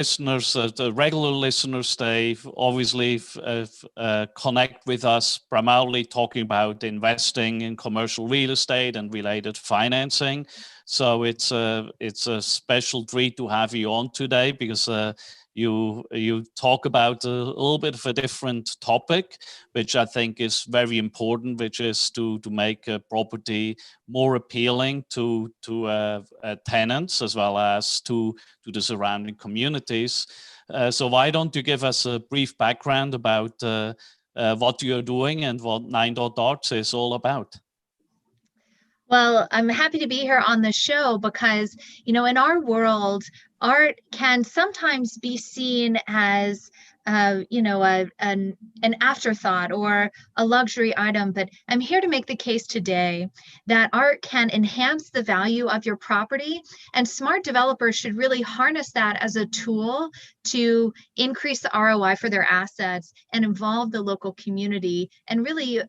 listeners, the regular listeners, they obviously connect with us primarily talking about investing in commercial real estate and related financing. So it's a special treat to have you on today because you talk about a little bit of a different topic, which I think is very important, which is to make a property more appealing to tenants as well as to the surrounding communities. So why don't you give us a brief background about what you're doing and what 9.Arts is all about? Well, I'm happy to be here on the show because, in our world, art can sometimes be seen as, an afterthought or a luxury item. But I'm here to make the case today that art can enhance the value of your property, and smart developers should really harness that as a tool to increase the ROI for their assets and involve the local community and really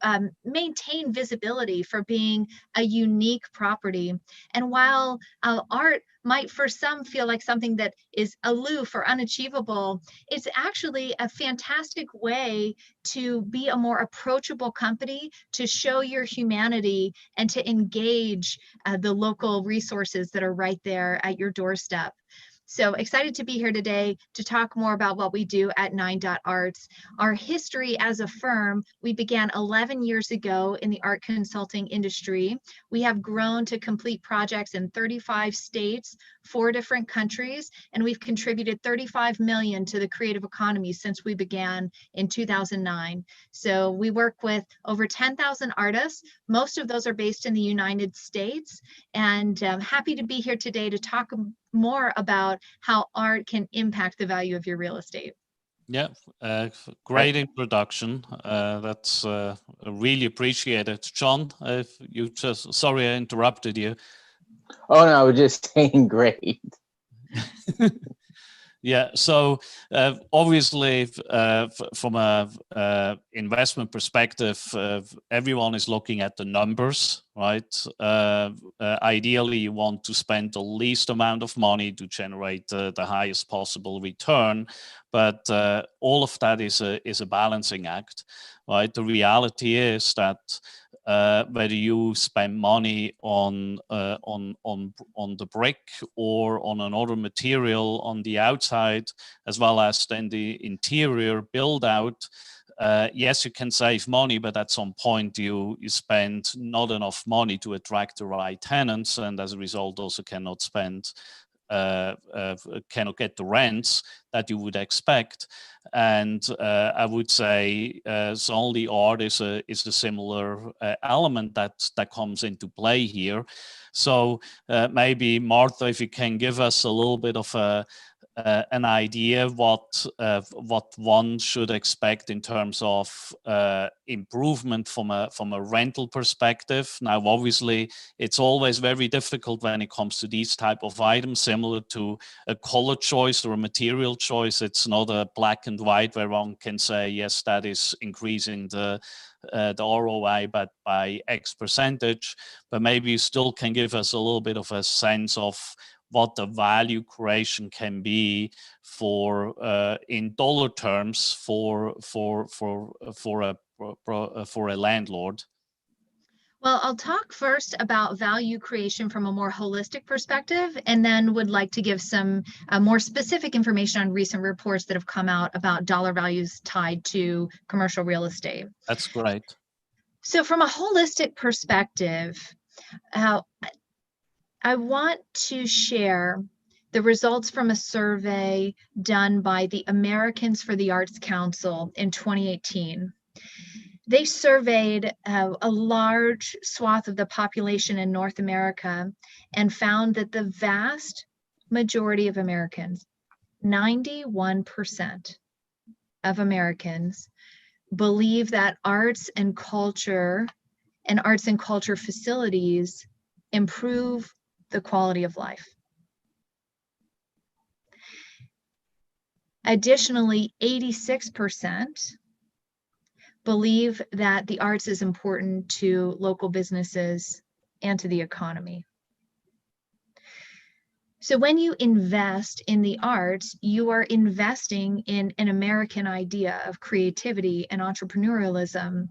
maintain visibility for being a unique property. And while art might for some feel like something that is aloof or unachievable, it's actually a fantastic way to be a more approachable company, to show your humanity and to engage the local resources that are right there at your doorstep. So excited to be here today to talk more about what we do at 9.Arts. Our history as a firm, we began 11 years ago in the art consulting industry. We have grown to complete projects in 35 states, 4 different countries, and we've contributed $35 million to the creative economy since we began in 2009. So we work with over 10,000 artists. Most of those are based in the United States, and I'm happy to be here today to talk more about how art can impact the value of your real estate. Yeah, great introduction. That's really appreciated. John, sorry I interrupted you. Oh, no, I was just saying great. Yeah, so obviously from a investment perspective, everyone is looking at the numbers, right? Ideally, you want to spend the least amount of money to generate the highest possible return, but all of that is a balancing act, right? The reality is that whether you spend money on the brick or on another material on the outside, as well as then the interior build out, yes, you can save money, but at some point you spend not enough money to attract the right tenants, and as a result also cannot get the rents that you would expect. And I would say only art is a similar element that comes into play here. So maybe Martha, if you can give us a little bit of an idea what one should expect in terms of improvement from a rental perspective. Now, obviously, it's always very difficult when it comes to these type of items, similar to a color choice or a material choice. It's not a black and white where one can say, yes, that is increasing the ROI but by X percentage, but maybe you still can give us a little bit of a sense of what the value creation can be for in dollar terms for a landlord. Well, I'll talk first about value creation from a more holistic perspective, and then would like to give some more specific information on recent reports that have come out about dollar values tied to commercial real estate. That's great. So from a holistic perspective, I want to share the results from a survey done by the Americans for the Arts Council in 2018. They surveyed a large swath of the population in North America and found that the vast majority of Americans, 91% of Americans, believe that arts and culture facilities improve the quality of life. Additionally, 86% believe that the arts is important to local businesses and to the economy. So when you invest in the arts, you are investing in an American idea of creativity and entrepreneurialism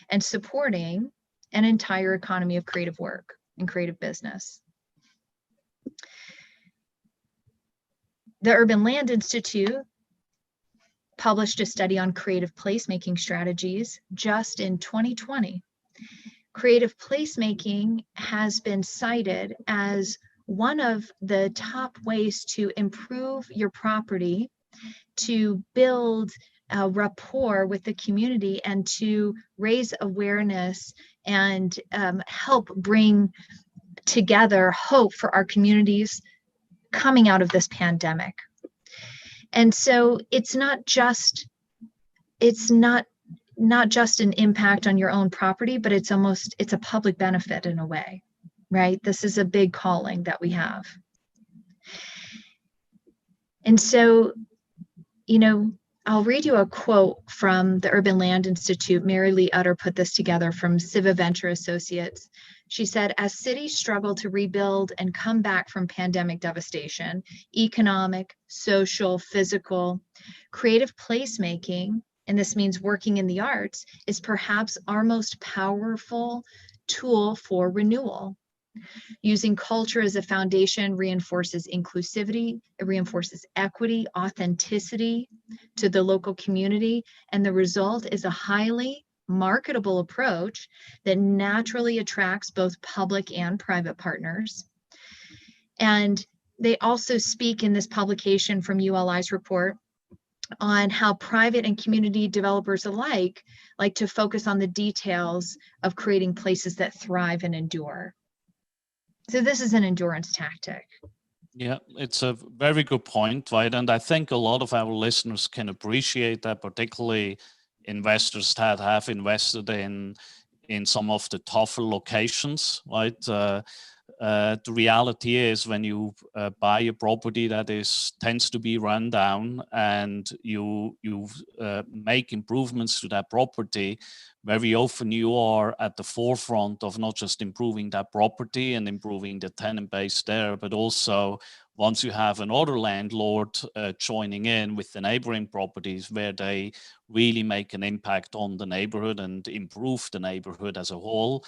and supporting an entire economy of creative work and creative business. The Urban Land Institute published a study on creative placemaking strategies just in 2020. Creative placemaking has been cited as one of the top ways to improve your property, to build a rapport with the community, and to raise awareness and help bring together hope for our communities coming out of this pandemic. And so it's not just an impact on your own property, but it's a public benefit in a way, right? This is a big calling that we have. And so, I'll read you a quote from the Urban Land Institute. Mary Lee Utter put this together from Civa Venture Associates. She said, as cities struggle to rebuild and come back from pandemic devastation, economic, social, physical, creative placemaking, and this means working in the arts, is perhaps our most powerful tool for renewal. Using culture as a foundation reinforces inclusivity, it reinforces equity, authenticity to the local community, and the result is a highly marketable approach that naturally attracts both public and private partners. And they also speak in this publication from ULI's report on how private and community developers alike like to focus on the details of creating places that thrive and endure. So this is an endurance tactic. Yeah, it's a very good point, right? And I think a lot of our listeners can appreciate that, particularly investors that have invested in some of the tougher locations, right? The reality is when you buy a property that tends to be run down and you make improvements to that property, very often you are at the forefront of not just improving that property and improving the tenant base there, but also once you have another landlord joining in with the neighboring properties where they really make an impact on the neighborhood and improve the neighborhood as a whole.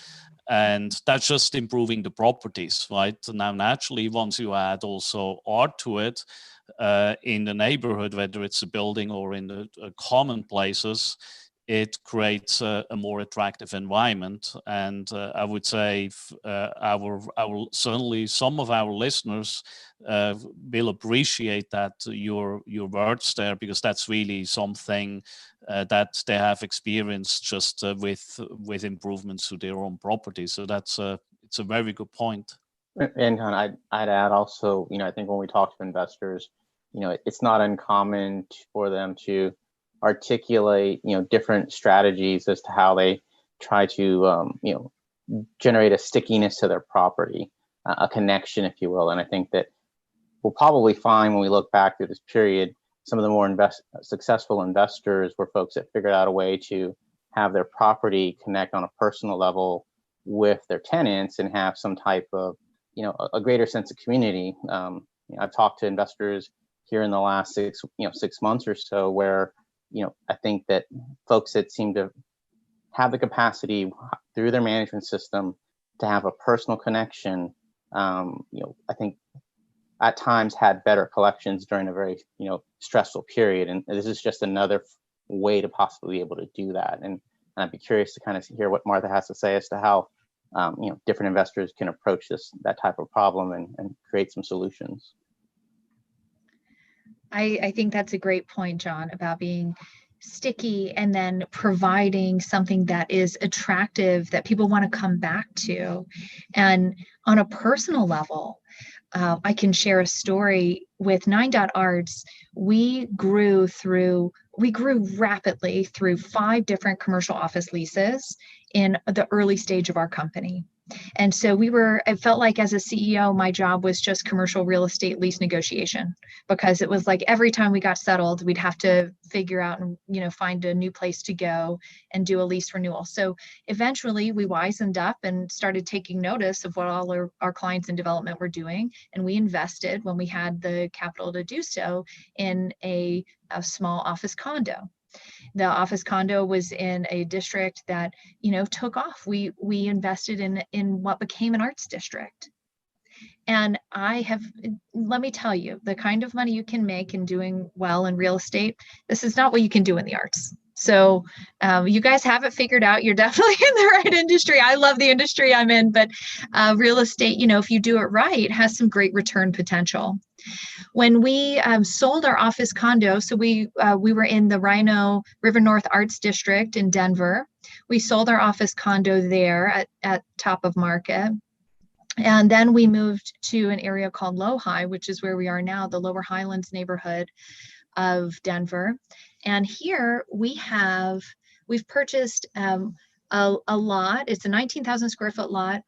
And that's just improving the properties, right? Now, naturally, once you add also art to it in the neighborhood, whether it's a building or in the common places, it creates a more attractive environment. And I would say certainly some of our listeners will appreciate that your words there, because that's really something that they have experienced just with improvements to their own property. So it's a very good point. And I'd add also, I think when we talk to investors, it's not uncommon for them to articulate, different strategies as to how they try to, generate a stickiness to their property, a connection, if you will. And I think that we'll probably find when we look back through this period, some of the more successful investors were folks that figured out a way to have their property connect on a personal level with their tenants and have some type of, a greater sense of community. I've talked to investors here in the last 6 months or so where, I think that folks that seem to have the capacity through their management system to have a personal connection, I think at times had better collections during a very, stressful period. And this is just another way to possibly be able to do that. And I'd be curious to kind of hear what Martha has to say as to how, different investors can approach that type of problem and create some solutions. I think that's a great point, John, about being sticky and then providing something that is attractive that people want to come back to. And on a personal level, I can share a story with 9 Arts. We grew rapidly through 5 different commercial office leases in the early stage of our company. And so I felt like as a CEO, my job was just commercial real estate lease negotiation, because it was like every time we got settled, we'd have to figure out and, find a new place to go and do a lease renewal. So eventually we wisened up and started taking notice of what all our clients in development were doing. And we invested, when we had the capital to do so, in a small office condo. The office condo was in a district that, took off. We invested in what became an arts district. And let me tell you, the kind of money you can make in doing well in real estate, this is not what you can do in the arts. So you guys have it figured out. You're definitely in the right industry. I love the industry I'm in, but real estate, if you do it right, has some great return potential. When we sold our office condo, so we were in the Rhino River North Arts District in Denver. We sold our office condo there at top of market. And then we moved to an area called Lowhigh, which is where we are now, the Lower Highlands neighborhood of Denver. And here we've purchased a lot. It's a 19,000 square foot lot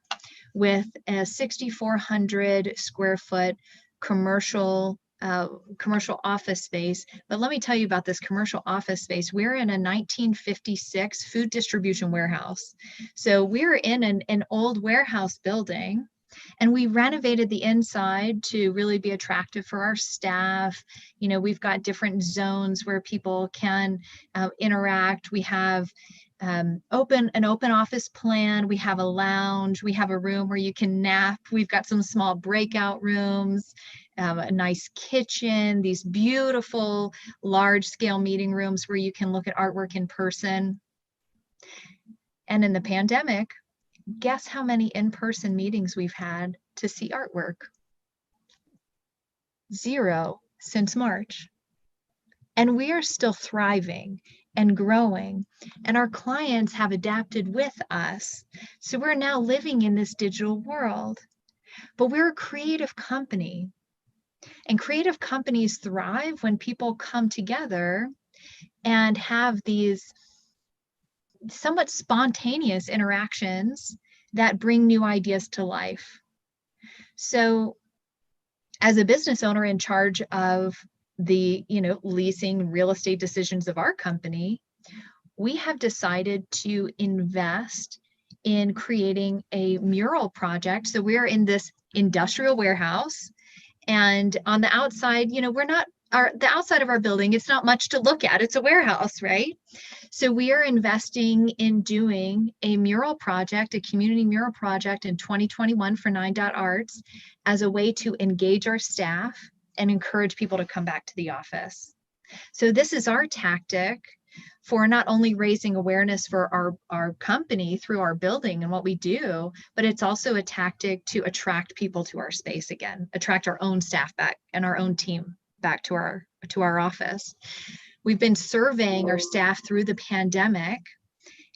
with a 6,400 square foot commercial office space. But let me tell you about this commercial office space. We're in a 1956 food distribution warehouse. So we're in an old warehouse building, and we renovated the inside to really be attractive for our staff. We've got different zones where people can interact. We have an open office plan. We have a lounge. We have a room where you can nap. We've got some small breakout rooms, a nice kitchen, these beautiful large scale meeting rooms where you can look at artwork in person. And in the pandemic, guess how many in-person meetings we've had to see artwork? 0 since March. And we are still thriving and growing, and our clients have adapted with us. So we're now living in this digital world, but we're a creative company, and creative companies thrive when people come together and have these somewhat spontaneous interactions that bring new ideas to life. So as a business owner in charge of the leasing real estate decisions of our company, we have decided to invest in creating a mural project. So we're in this industrial warehouse, and on the outside, the outside of our building, it's not much to look at. It's a warehouse, right? So we are investing in doing a mural project, a community mural project in 2021 for 9.arts as a way to engage our staff and encourage people to come back to the office. So this is our tactic for not only raising awareness for our company through our building and what we do, but it's also a tactic to attract people to our space again, attract our own staff back and our own team back to our office. We've been surveying our staff through the pandemic,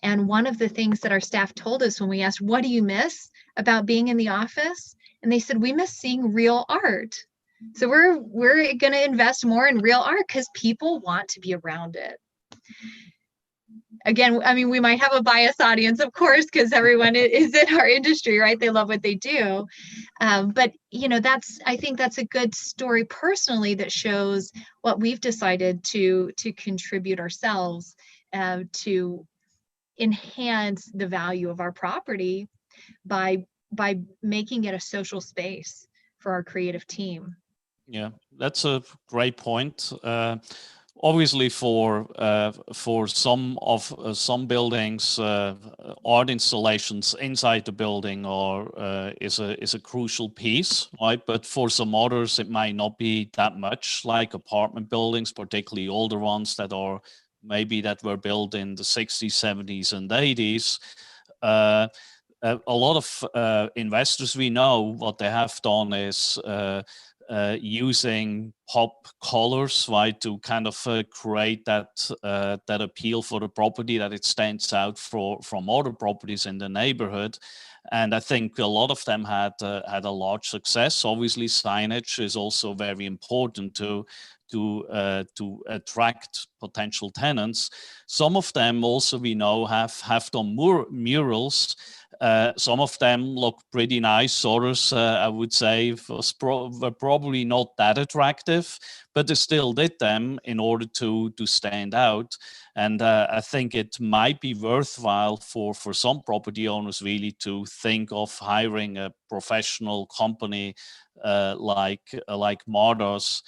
and one of the things that our staff told us when we asked, what do you miss about being in the office? And they said, we miss seeing real art. So we're going to invest more in real art because people want to be around it. Again, I mean, we might have a biased audience, of course, because everyone is in our industry, right? They love what they do. But, I think that's a good story personally that shows what we've decided to contribute ourselves to enhance the value of our property by making it a social space for our creative team. Yeah, that's a great point. Obviously, for some buildings, art installations inside the building is a crucial piece, right? But for some others, it might not be that much. Like apartment buildings, particularly older ones that were built in the 60s, 70s, and 80s. A lot of investors we know, what they have done is using pop colors, right, to kind of create that that appeal for the property, that it stands out from other properties in the neighborhood. And I think a lot of them had a large success. Obviously, signage is also very important to attract potential tenants. Some of them also, we know, have done murals. Some of them look pretty nice. Others, I would say, were probably not that attractive, but they still did them in order to stand out. And I think it might be worthwhile for some property owners really to think of hiring a professional company like Martha's,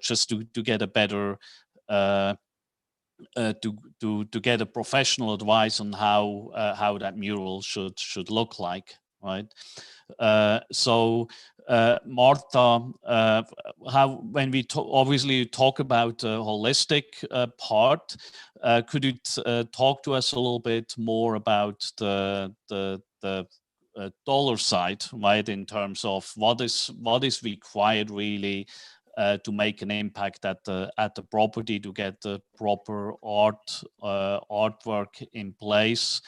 just to get a better to get a professional advice on how that mural should look like, right? Martha, how, when we obviously talk about the holistic part, could you talk to us a little bit more about the dollar side, right, in terms of what is required really to make an impact at the property, to get the proper artwork in place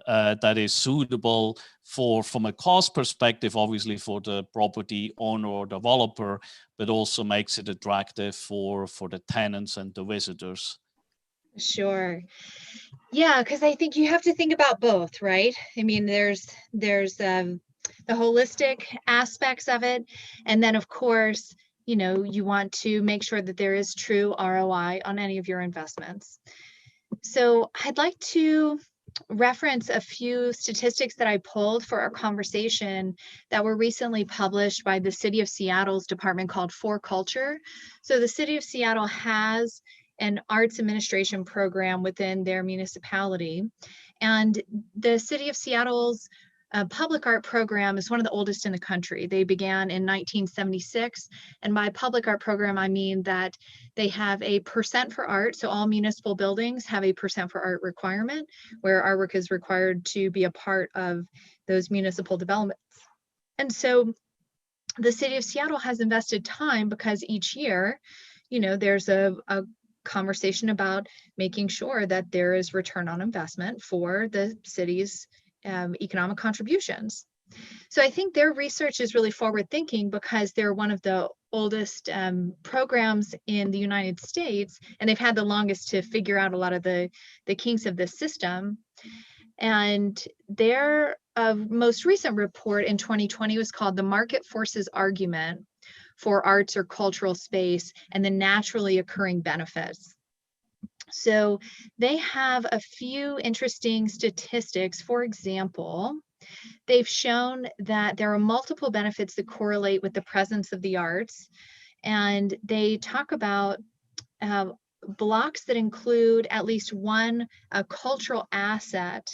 that is suitable from a cost perspective, obviously for the property owner or developer, but also makes it attractive for the tenants and the visitors? Sure. Yeah, because I think you have to think about both, right? I mean, there's the holistic aspects of it, and then of course, you know, you want to make sure that there is true ROI on any of your investments. So I'd like to reference a few statistics that I pulled for our conversation that were recently published by the City of Seattle's department called For Culture. So the City of Seattle has an arts administration program within their municipality, and the City of Seattle's public art program is one of the oldest in the country. They began in 1976, and by public art program, I mean that they have a percent for art. So all municipal buildings have a percent for art requirement, where artwork is required to be a part of those municipal developments. And so the City of Seattle has invested time, because each year, you know, there's a conversation about making sure that there is return on investment for the city's economic contributions. So I think their research is really forward thinking, because they're one of the oldest programs in the United States, and they've had the longest to figure out a lot of the kinks of the system. And their most recent report in 2020 was called The Market Forces Argument for Arts or Cultural Space and the Naturally Occurring Benefits. So they have a few interesting statistics. For example, they've shown that there are multiple benefits that correlate with the presence of the arts. And they talk about blocks that include at least one cultural asset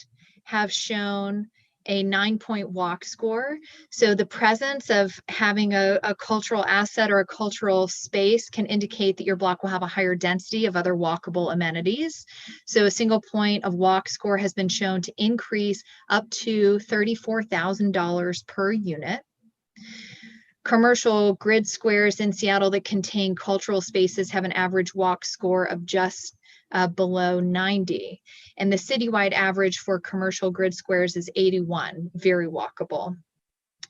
have shown a 9-point walk score. So the presence of having a cultural asset or a cultural space can indicate that your block will have a higher density of other walkable amenities. So a single point of walk score has been shown to increase up to $34,000 per unit. Commercial grid squares in Seattle that contain cultural spaces have an average walk score of just below 90. And the citywide average for commercial grid squares is 81, very walkable.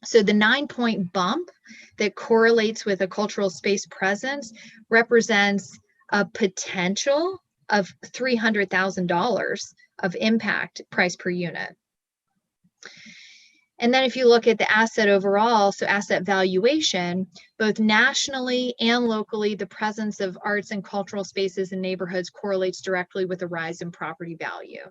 So the 9-point bump that correlates with a cultural space presence represents a potential of $300,000 of impact price per unit. And then if you look at the asset overall, so asset valuation, both nationally and locally, the presence of arts and cultural spaces in neighborhoods correlates directly with a rise in property value.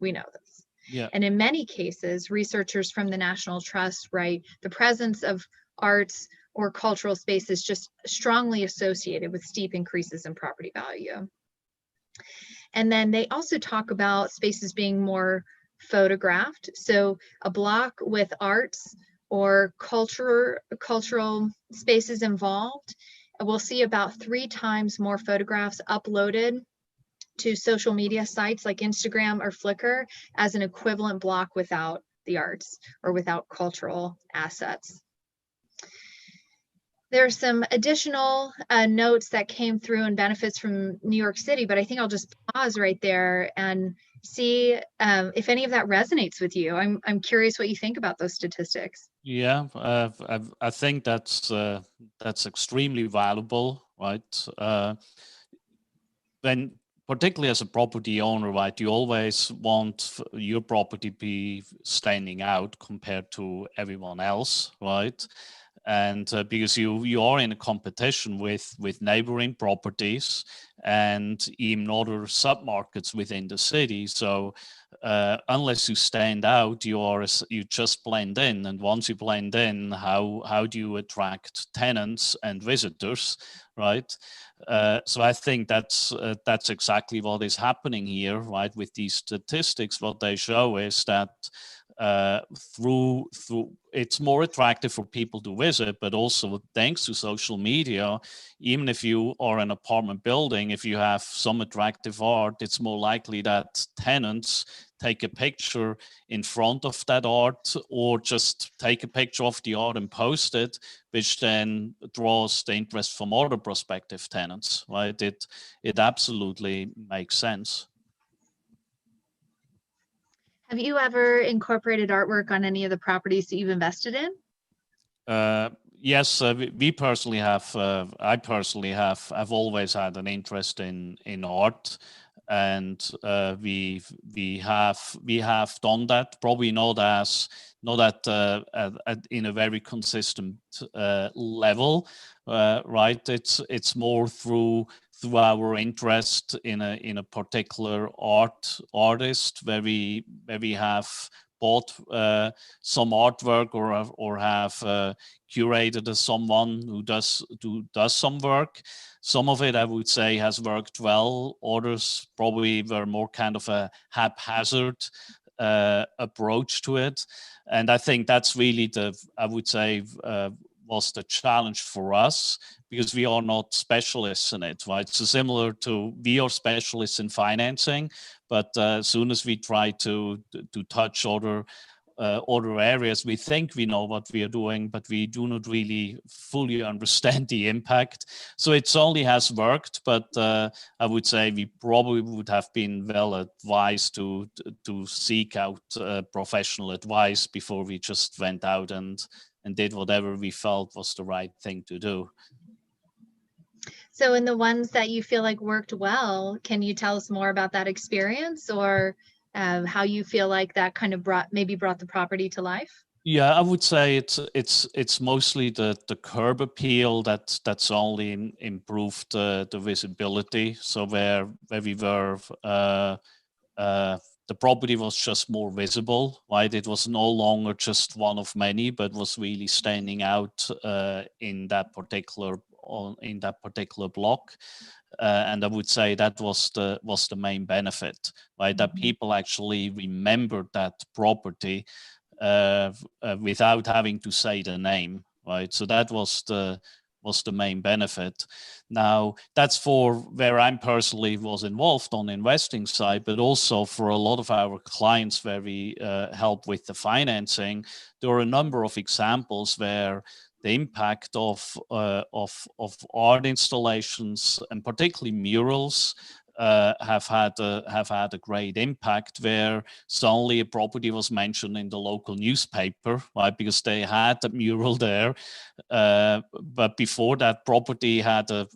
We know this. Yeah. And in many cases, researchers from the National Trust write the presence of arts or cultural spaces just strongly associated with steep increases in property value. And then they also talk about spaces being more photographed. So a block with arts or cultural spaces involved, we'll see about 3 times more photographs uploaded to social media sites like Instagram or Flickr as an equivalent block without the arts or without cultural assets. There are some additional notes that came through and benefits from New York City, but I think I'll just pause right there and see if any of that resonates with you. I'm curious what you think about those statistics. Yeah, I think that's extremely valuable, right? When particularly as a property owner, right, you always want your property be standing out compared to everyone else, right? And because you are in a competition with neighboring properties and even other submarkets within the city, so unless you stand out, you just blend in. And once you blend in, how do you attract tenants and visitors, right? So I think that's exactly what is happening here, right? With these statistics, what they show is that through it's more attractive for people to visit, but also thanks to social media, even if you are an apartment building, if you have some attractive art, it's more likely that tenants take a picture in front of that art or just take a picture of the art and post it, which then draws the interest from other prospective tenants, right? It absolutely makes sense. Have you ever incorporated artwork on any of the properties that you've invested in? Yes, we personally have. I personally have. I've always had an interest in art, and we have done that. Probably not in a very consistent level, right? It's more through our interest in a particular artist where we have bought some artwork or have curated someone who does some work. Some of it, I would say, has worked well. Others probably were more kind of a haphazard approach to it. And I think that's really I would say, was the challenge for us, because we are not specialists in it, right? So similar to, we are specialists in financing, but as soon as we try to touch other areas, we think we know what we are doing, but we do not really fully understand the impact. So it only has worked, but I would say we probably would have been well advised to seek out professional advice before we just went out and did whatever we felt was the right thing to do. So in the ones that you feel like worked well, can you tell us more about that experience, or how you feel like that kind of brought the property to life? Yeah, I would say it's mostly the curb appeal that's only improved the visibility. So where we were, the property was just more visible, right? It was no longer just one of many, but was really standing out in that particular block. And I would say that was the main benefit, right? That people actually remembered that property without having to say the name, right? So that was the main benefit. Now, that's for where I'm personally was involved on the investing side, but also for a lot of our clients where we help with the financing. There are a number of examples where the impact of art installations, and particularly murals, have had a great impact, where suddenly a property was mentioned in the local newspaper, right? Because they had a mural there, but before that, property had a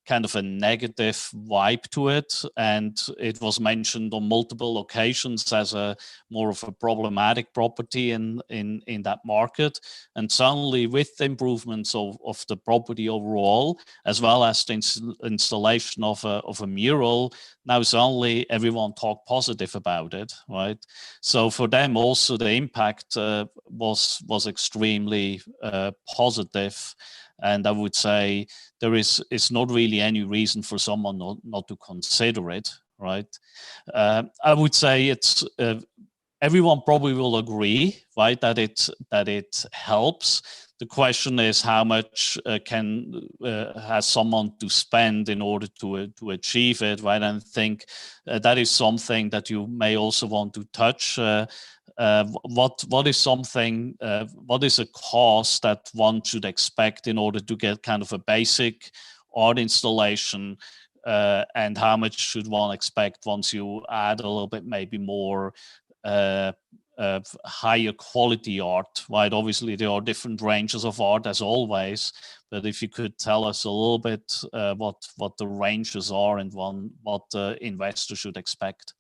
kind of a negative vibe to it, and it was mentioned on multiple occasions as a more of a problematic property in that market. And suddenly, with the improvements of the property overall, as well as the installation of a mural, now suddenly everyone talk positive about it, right? So for them also the impact was extremely positive. And I would say it's not really any reason for someone not to consider it, right? I would say it's everyone probably will agree, right, that it helps. The question is how much has someone to spend in order to achieve it, right? And I think that is something that you may also want to touch. What is something? What is a cost that one should expect in order to get kind of a basic art installation? And how much should one expect once you add a little bit, maybe more higher quality art, right? Obviously, there are different ranges of art as always, but if you could tell us a little bit what the ranges are and what the investor should expect.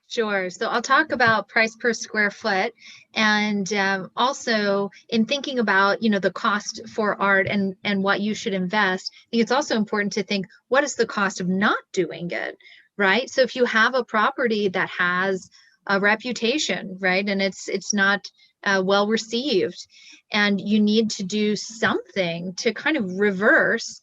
Sure. So I'll talk about price per square foot, and also in thinking about, you know, the cost for art and what you should invest. I think it's also important to think, what is the cost of not doing it, right? So if you have a property that has a reputation, right, and it's not well received, and you need to do something to kind of reverse,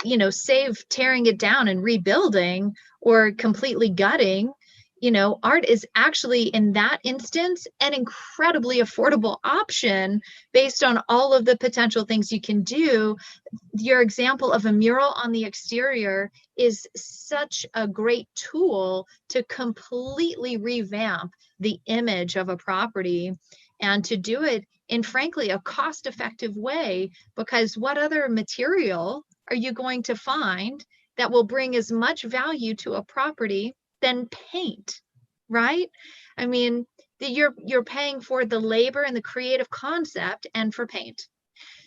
you know, save tearing it down and rebuilding or completely gutting. You know, art is actually in that instance an incredibly affordable option based on all of the potential things you can do. Your example of a mural on the exterior is such a great tool to completely revamp the image of a property, and to do it in, frankly, a cost-effective way, because what other material are you going to find that will bring as much value to a property than paint, right? I mean, you're paying for the labor and the creative concept and for paint.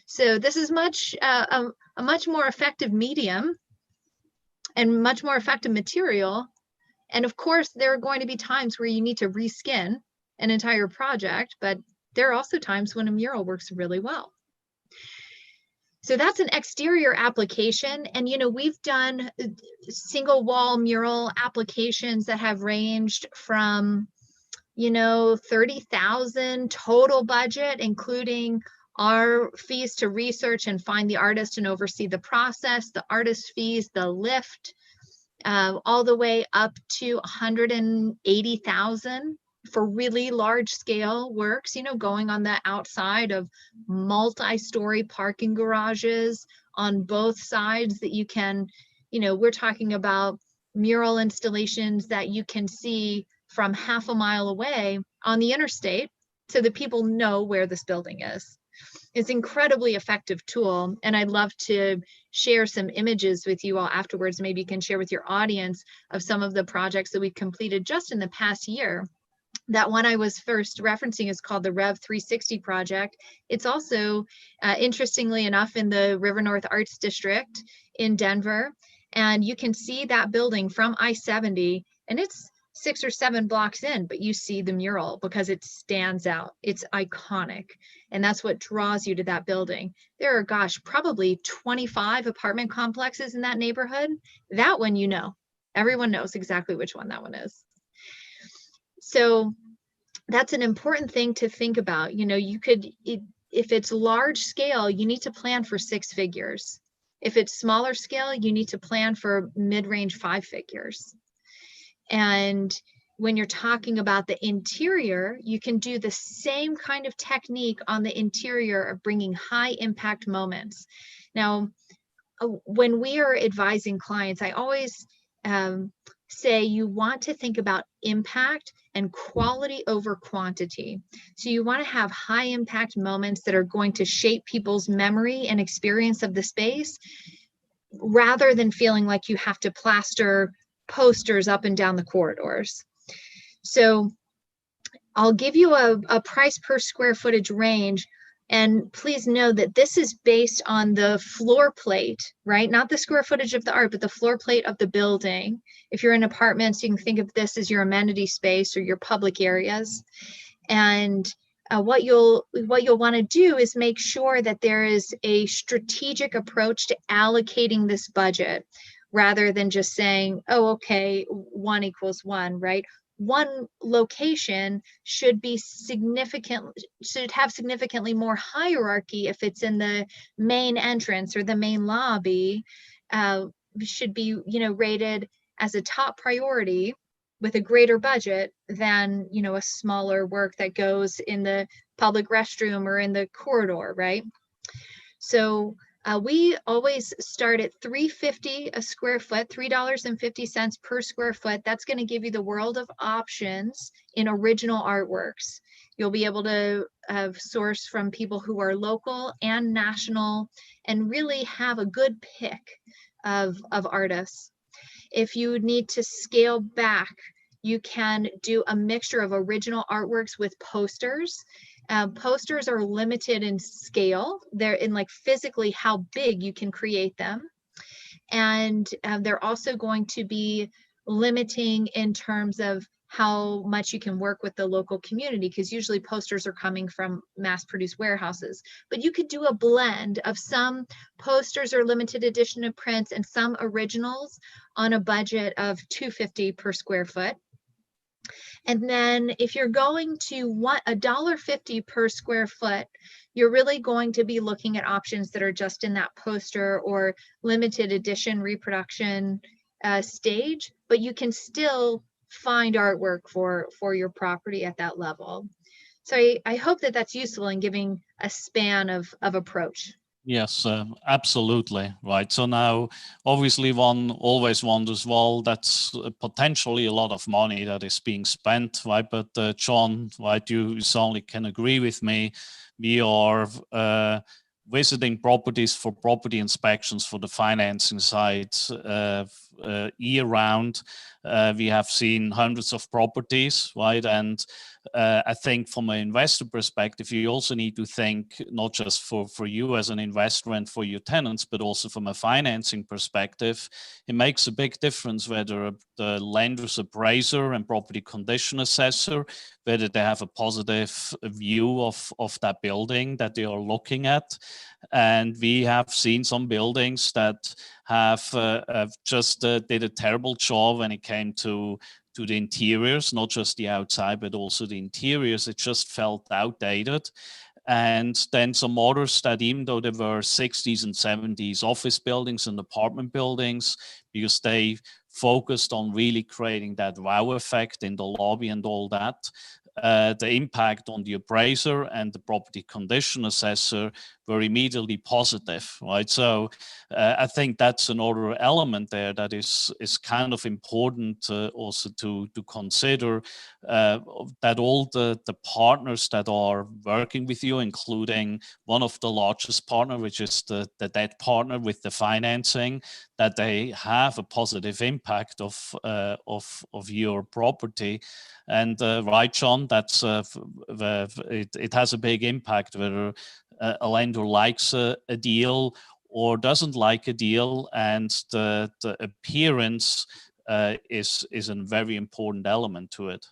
So this is a much more effective medium and much more effective material. And of course, there are going to be times where you need to reskin an entire project, but there are also times when a mural works really well. So that's an exterior application. And, you know, we've done single wall mural applications that have ranged from, you know, 30,000 total budget, including our fees to research and find the artist and oversee the process, the artist fees, the lift, all the way up to 180,000 for really large scale works, you know, going on the outside of multi-story parking garages on both sides that you can, you know, we're talking about mural installations that you can see from half a mile away on the interstate so that people know where this building is. It's an incredibly effective tool, and I'd love to share some images with you all afterwards. Maybe you can share with your audience of some of the projects that we completed just in the past year. That one I was first referencing is called the Rev 360 project. It's also, interestingly enough, in the River North Arts District in Denver. And you can see that building from I-70, and it's 6 or 7 blocks in, but you see the mural because it stands out. It's iconic. And that's what draws you to that building. There are, gosh, probably 25 apartment complexes in that neighborhood. That one, you know, everyone knows exactly which one that one is. So that's an important thing to think about. You know, you could, if it's large scale, you need to plan for 6 figures. If it's smaller scale, you need to plan for mid-range 5 figures. And when you're talking about the interior, you can do the same kind of technique on the interior of bringing high impact moments. Now, when we are advising clients, I always say you want to think about impact and quality over quantity. So you want to have high impact moments that are going to shape people's memory and experience of the space, rather than feeling like you have to plaster posters up and down the corridors. So I'll give you a price per square footage range. And please know that this is based on the floor plate, right? Not the square footage of the art, but the floor plate of the building. If you're in apartments, you can think of this as your amenity space or your public areas. And what you'll want to do is make sure that there is a strategic approach to allocating this budget, rather than just saying, oh, okay, 1 equals 1, right? One location should have significantly more hierarchy if it's in the main entrance or the main lobby. Should be, you know, rated as a top priority with a greater budget than, you know, a smaller work that goes in the public restroom or in the corridor, right? So we always start at $3.50 a square foot, $3.50 per square foot. That's going to give you the world of options in original artworks. You'll be able to source from people who are local and national and really have a good pick of artists. If you need to scale back, you can do a mixture of original artworks with posters. Posters are limited in scale. They're in like physically how big you can create them. And they're also going to be limiting in terms of how much you can work with the local community, because usually posters are coming from mass-produced warehouses. But you could do a blend of some posters or limited edition prints and some originals on a budget of $2.50 per square foot. And then if you're going to want $1.50 per square foot, you're really going to be looking at options that are just in that poster or limited edition reproduction stage, but you can still find artwork for your property at that level. So I hope that that's useful in giving a span of approach. Yes, absolutely. Right. So now, obviously, one always wonders, well, that's potentially a lot of money that is being spent, right? But John, right, you certainly can agree with me. We are visiting properties for property inspections for the financing side year round. We have seen hundreds of properties, right? And I think from an investor perspective, you also need to think not just for you as an investor and for your tenants, but also from a financing perspective. It makes a big difference whether the lender's appraiser and property condition assessor, whether they have a positive view of that building that they are looking at. And we have seen some buildings that have just did a terrible job when it came to the interiors, not just the outside, but also the interiors. It just felt outdated. And then some others that, even though they were 60s and 70s office buildings and apartment buildings, because they focused on really creating that wow effect in the lobby and all that, the impact on the appraiser and the property condition assessor were immediately positive, right? So I think that's another element there that is kind of important also to consider, that all the partners that are working with you, including one of the largest partner, which is the debt partner with the financing, that they have a positive impact of your property. And right, John, that's it has a big impact whether a lender likes a deal or doesn't like a deal, and the appearance is a very important element to it.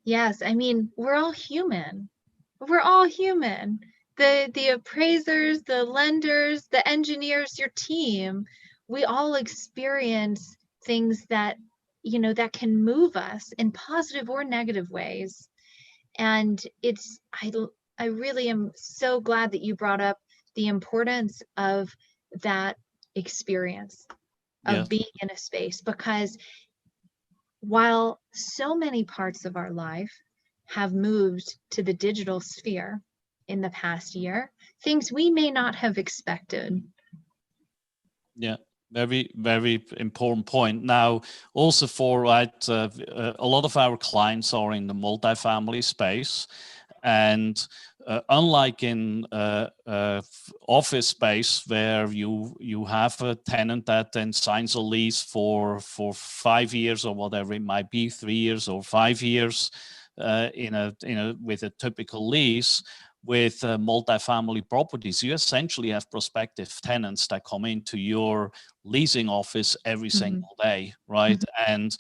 Yes, I mean, we're all human. We're all human. The appraisers, the lenders, the engineers, your team, we all experience things that, you know, that can move us in positive or negative ways. And I really am so glad that you brought up the importance of that experience of Yes. being in a space, because while so many parts of our life have moved to the digital sphere in the past year, things we may not have expected. Yeah, very, very important point. Now, also for a lot of our clients are in the multifamily space, and unlike in office space where you have a tenant that then signs a lease for 5 years or whatever it might be, 3 years or 5 years, with a typical lease. With multifamily properties, you essentially have prospective tenants that come into your leasing office every single day, right? And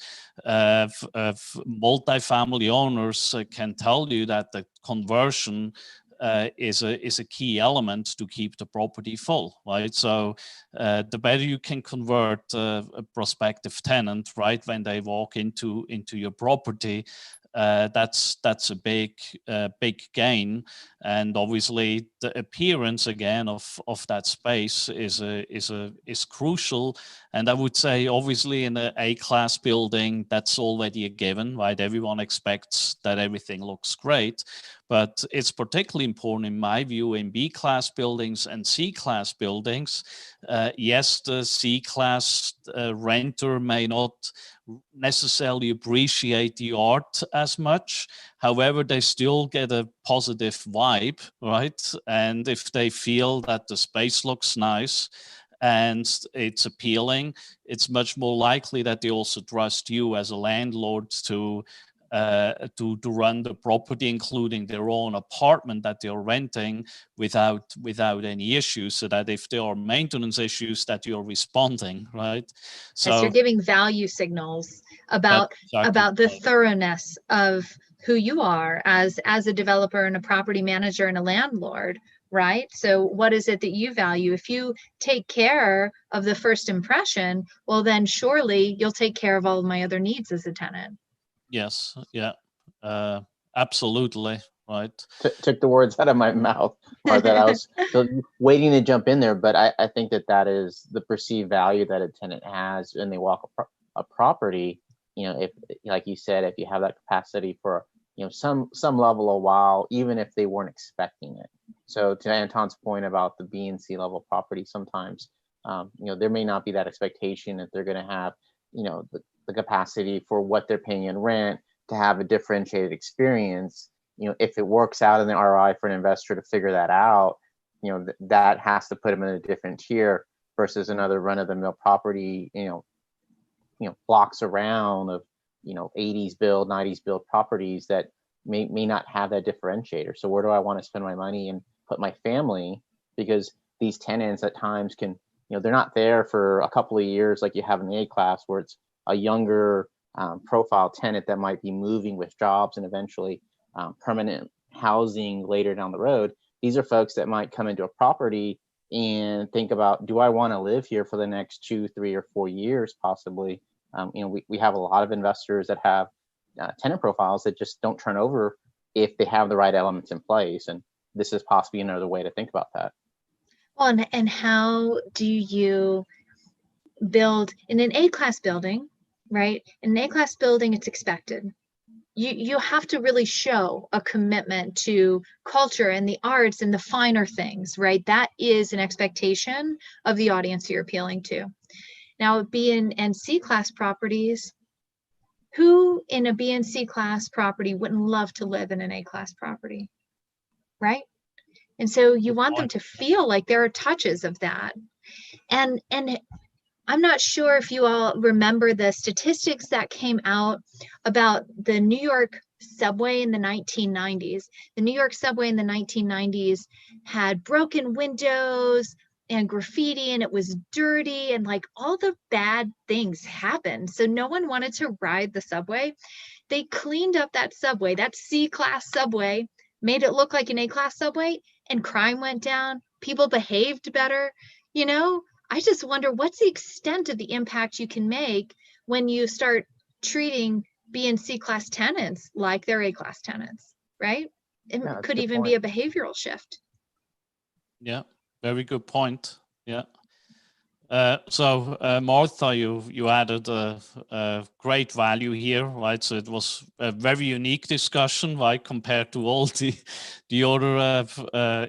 multifamily owners can tell you that the conversion is a key element to keep the property full, right? So the better you can convert a prospective tenant, right, when they walk into your property, that's a big gain. And obviously the appearance again of that space is crucial. And I would say obviously in an A-class building, that's already a given, right? Everyone expects that everything looks great. But it's particularly important, in my view, in B-class buildings and C-class buildings. Yes, the C-class renter may not necessarily appreciate the art as much. However, they still get a positive vibe, right? And if they feel that the space looks nice and it's appealing, it's much more likely that they also trust you as a landlord to run the property, including their own apartment that they're renting without any issues, so that if there are maintenance issues that you're responding, right? So yes, you're giving value signals about the thoroughness of who you are as a developer and a property manager and a landlord, right? So what is it that you value? If you take care of the first impression, well, then surely you'll take care of all of my other needs as a tenant. Yes, yeah, absolutely, right. Took the words out of my mouth, or that I was waiting to jump in there, but I think that is the perceived value that a tenant has when they walk a property. You know, if, like you said, if you have that capacity for, you know, some level of wow, even if they weren't expecting it. So to Anton's point about the B and C level property, sometimes, you know, there may not be that expectation that they're going to have, you know, the capacity for what they're paying in rent to have a differentiated experience. You know, if it works out in the ROI for an investor to figure that out, you know, that has to put them in a different tier versus another run-of-the-mill property, you know, blocks around of, you know, 80s build, 90s build properties that may not have that differentiator. So where do I want to spend my money and put my family? Because these tenants at times can, you know, they're not there for a couple of years like you have in the A class, where it's a younger profile tenant that might be moving with jobs and eventually permanent housing later down the road. These are folks that might come into a property and think about, do I want to live here for the next 2, 3, or 4 years, possibly? You know, we have a lot of investors that have tenant profiles that just don't turn over if they have the right elements in place. And this is possibly another way to think about that. Well, and how do you build in an A-class building, right? In an A-class building, it's expected. You have to really show a commitment to culture and the arts and the finer things, right? That is an expectation of the audience you're appealing to. Now, B and C class properties, who in a B and C class property wouldn't love to live in an A class property, right? And so you want them to feel like there are touches of that. And I'm not sure if you all remember the statistics that came out about the New York subway in the 1990s. The New York subway in the 1990s had broken windows and graffiti, and it was dirty, and like all the bad things happened. So no one wanted to ride the subway. They cleaned up that subway, that C-class subway, made it look like an A-class subway, and crime went down. People behaved better, you know? I just wonder, what's the extent of the impact you can make when you start treating B and C class tenants like they're A class tenants, right? It could even be a behavioral shift. Yeah, very good point. Yeah. So Martha, you added a great value here, right? So it was a very unique discussion, right, compared to all the other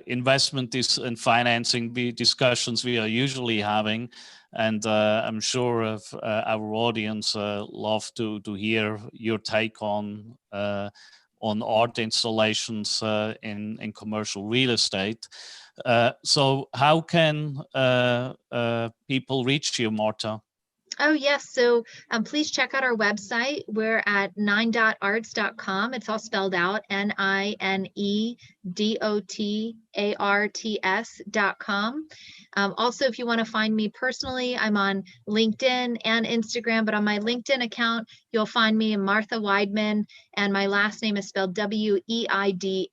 investment and financing discussions we are usually having. And I'm sure our audience love to hear your take on art installations in commercial real estate. So how can people reach you, Martha? Oh, yes. So please check out our website. We're at 9.arts.com. It's all spelled out, NINEDOTARTS.com. Also, if you want to find me personally, I'm on LinkedIn and Instagram, but on my LinkedIn account, you'll find me Martha Weidmann, and my last name is spelled WEIDMANN,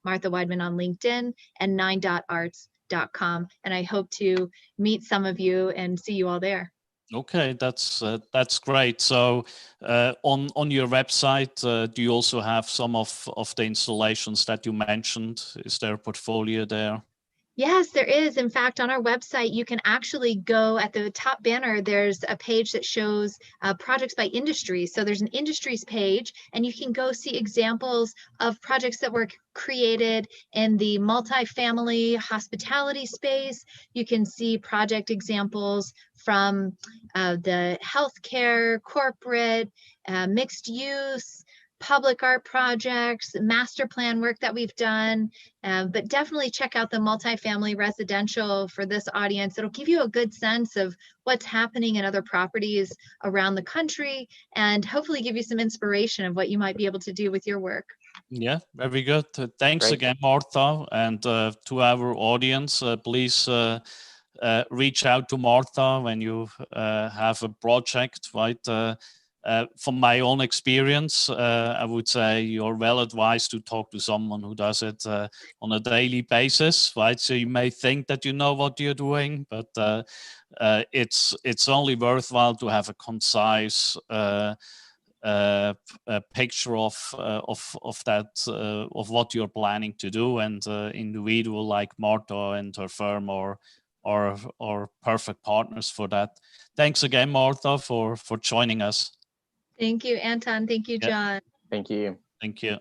Martha Weidmann on LinkedIn, and 9.arts.com. And I hope to meet some of you and see you all there. Okay, that's great. So on your website, do you also have some of the installations that you mentioned? Is there a portfolio there? Yes, there is. In fact, on our website, you can actually go at the top banner. There's a page that shows projects by industry. So there's an industries page, and you can go see examples of projects that were created in the multifamily hospitality space. You can see project examples from the healthcare, corporate, mixed use, public art projects, master plan work that we've done. But definitely check out the multifamily residential for this audience. It'll give you a good sense of what's happening in other properties around the country and hopefully give you some inspiration of what you might be able to do with your work. Yeah, very good. Thanks Great. again, Martha. And to our audience, please reach out to Martha when you have a project, right? From my own experience, I would say you're well advised to talk to someone who does it on a daily basis, right? So you may think that you know what you're doing, but it's only worthwhile to have a concise a picture of that of what you're planning to do, and individual like Martha and her firm are perfect partners for that. Thanks again, Martha, for joining us. Thank you, Anton. Thank you, Yeah. John. Thank you. Thank you.